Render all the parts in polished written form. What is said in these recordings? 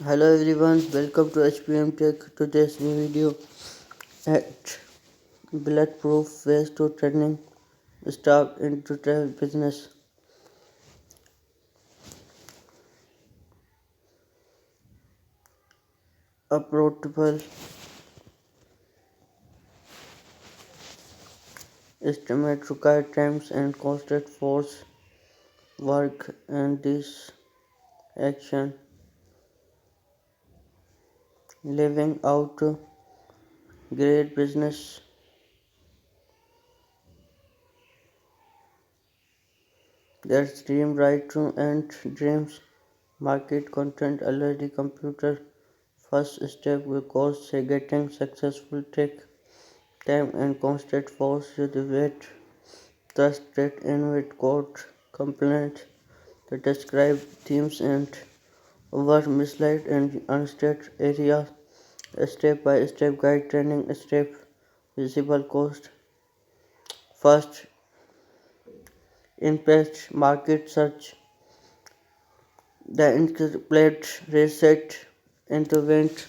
Hello everyone, welcome to HPM Tech. Today's video at bulletproof ways to turning stock into travel business. A portable estimate required times and costed force work and this action living out great business that's dream right to and dreams market content already computer first step because getting successful take time and constant force you the weight trusted innovate code complaint that describe themes and over misled and unstated areas, a step by step guide training step visible cost first impact market search the interpret reset intervent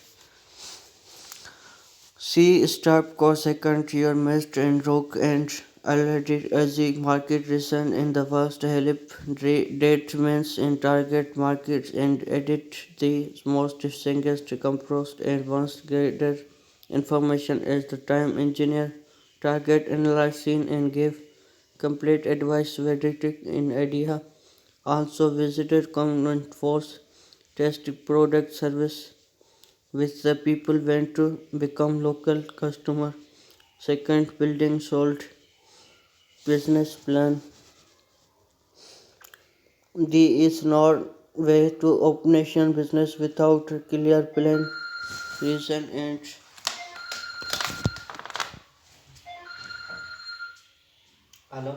see start cost second year missed and rock and already as the market reason in the first help datements in target markets and edit the most distinguished composed and once greater information as the time engineer target analyzing and give complete advice verdict in idea also visited common force test product service which the people went to become local customer. Second, building sold business plan. D is not way to operation business without a clear plan, reason and hello.